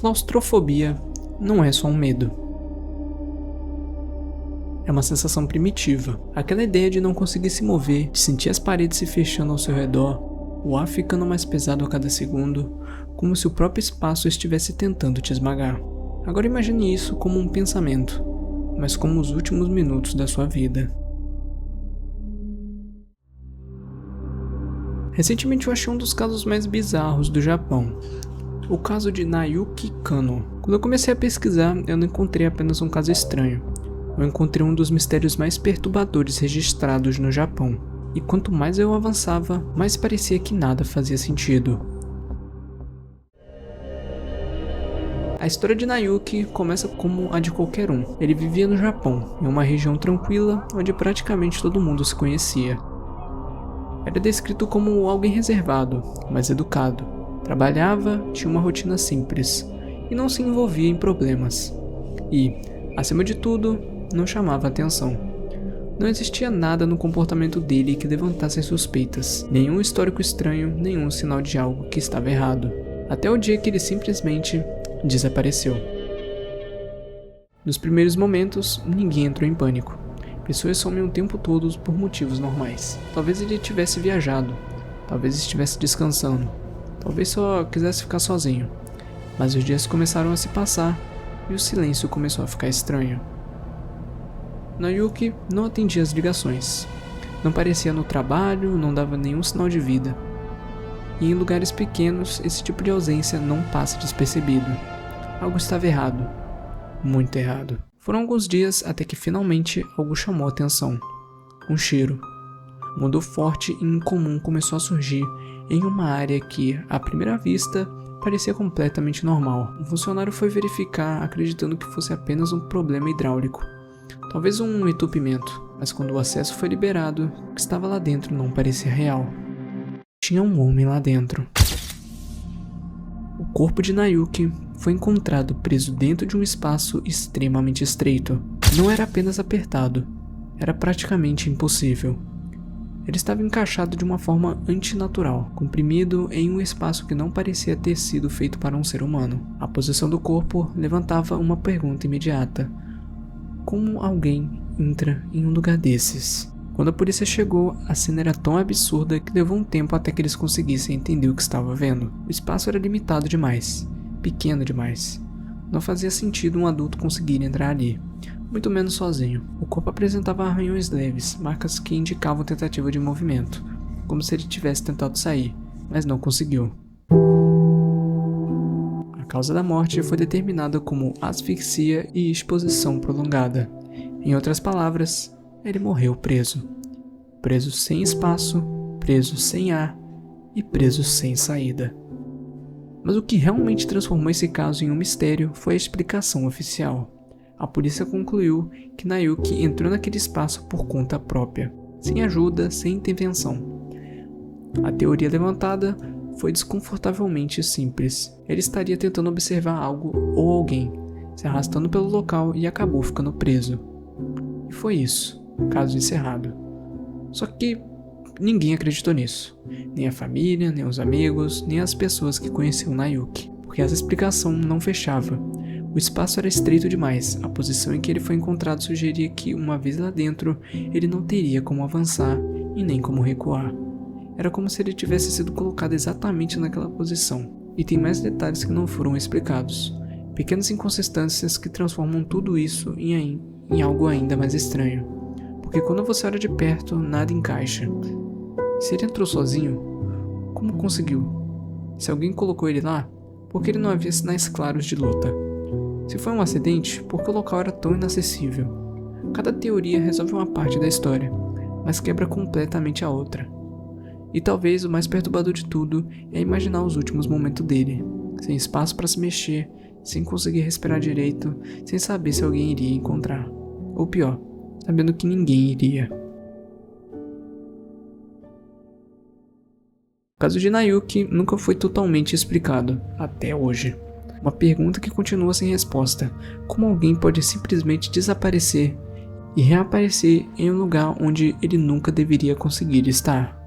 claustrofobia não é só um medo. É uma sensação primitiva, aquela ideia de não conseguir se mover, de sentir as paredes se fechando ao seu redor, o ar ficando mais pesado a cada segundo, como se o próprio espaço estivesse tentando te esmagar. Agora imagine isso como um pensamento, mas como os últimos minutos da sua vida. Recentemente eu achei um dos casos mais bizarros do Japão, o caso de Nayuki Kanno. Quando eu comecei a pesquisar, eu não encontrei apenas um caso estranho, eu encontrei um dos mistérios mais perturbadores registrados no Japão. E quanto mais eu avançava, mais parecia que nada fazia sentido. A história de Nayuki começa como a de qualquer um. Ele vivia no Japão, em uma região tranquila, onde praticamente todo mundo se conhecia. Era descrito como alguém reservado, mas educado. Trabalhava, tinha uma rotina simples, e não se envolvia em problemas. E, acima de tudo, não chamava atenção. Não existia nada no comportamento dele que levantasse suspeitas, nenhum histórico estranho, nenhum sinal de algo que estava errado. Até o dia que ele simplesmente desapareceu. Nos primeiros momentos, ninguém entrou em pânico. Pessoas somem o tempo todo por motivos normais. Talvez ele tivesse viajado, talvez estivesse descansando, talvez só quisesse ficar sozinho. Mas os dias começaram a se passar e o silêncio começou a ficar estranho. Nayuki não atendia as ligações, não parecia no trabalho, não dava nenhum sinal de vida. E em lugares pequenos, esse tipo de ausência não passa despercebido. Algo estava errado, muito errado. Foram alguns dias até que finalmente algo chamou a atenção. Um cheiro. Um odor forte e incomum começou a surgir em uma área que, à primeira vista, parecia completamente normal. Um funcionário foi verificar acreditando que fosse apenas um problema hidráulico. Talvez um entupimento, mas quando o acesso foi liberado, o que estava lá dentro não parecia real. Tinha um homem lá dentro. O corpo de Nayuki foi encontrado preso dentro de um espaço extremamente estreito. Não era apenas apertado, era praticamente impossível. Ele estava encaixado de uma forma antinatural, comprimido em um espaço que não parecia ter sido feito para um ser humano. A posição do corpo levantava uma pergunta imediata. Como alguém entra em um lugar desses? Quando a polícia chegou, a cena era tão absurda que levou um tempo até que eles conseguissem entender o que estava vendo. O espaço era limitado demais, pequeno demais. Não fazia sentido um adulto conseguir entrar ali, muito menos sozinho. O corpo apresentava arranhões leves, marcas que indicavam tentativa de movimento, como se ele tivesse tentado sair, mas não conseguiu. A causa da morte foi determinada como asfixia e exposição prolongada. Em outras palavras, ele morreu preso. Preso sem espaço, preso sem ar e preso sem saída. Mas o que realmente transformou esse caso em um mistério foi a explicação oficial. A polícia concluiu que Nayuki entrou naquele espaço por conta própria, sem ajuda, sem intervenção. A teoria levantada foi desconfortavelmente simples. Ele estaria tentando observar algo ou alguém, se arrastando pelo local e acabou ficando preso. E foi isso, caso encerrado. Só que ninguém acreditou nisso. Nem a família, nem os amigos, nem as pessoas que conheciam Nayuki. Porque essa explicação não fechava. O espaço era estreito demais, a posição em que ele foi encontrado sugeria que, uma vez lá dentro, ele não teria como avançar e nem como recuar. Era como se ele tivesse sido colocado exatamente naquela posição. E tem mais detalhes que não foram explicados. Pequenas inconsistências que transformam tudo isso em algo ainda mais estranho. Porque quando você olha de perto, nada encaixa. Se ele entrou sozinho, como conseguiu? Se alguém colocou ele lá, por que ele não havia sinais claros de luta? Se foi um acidente, por que o local era tão inacessível? Cada teoria resolve uma parte da história, mas quebra completamente a outra. E talvez o mais perturbador de tudo é imaginar os últimos momentos dele, sem espaço para se mexer, sem conseguir respirar direito, sem saber se alguém iria encontrar. Ou pior, sabendo que ninguém iria. O caso de Nayuki nunca foi totalmente explicado, até hoje. Uma pergunta que continua sem resposta: como alguém pode simplesmente desaparecer e reaparecer em um lugar onde ele nunca deveria conseguir estar?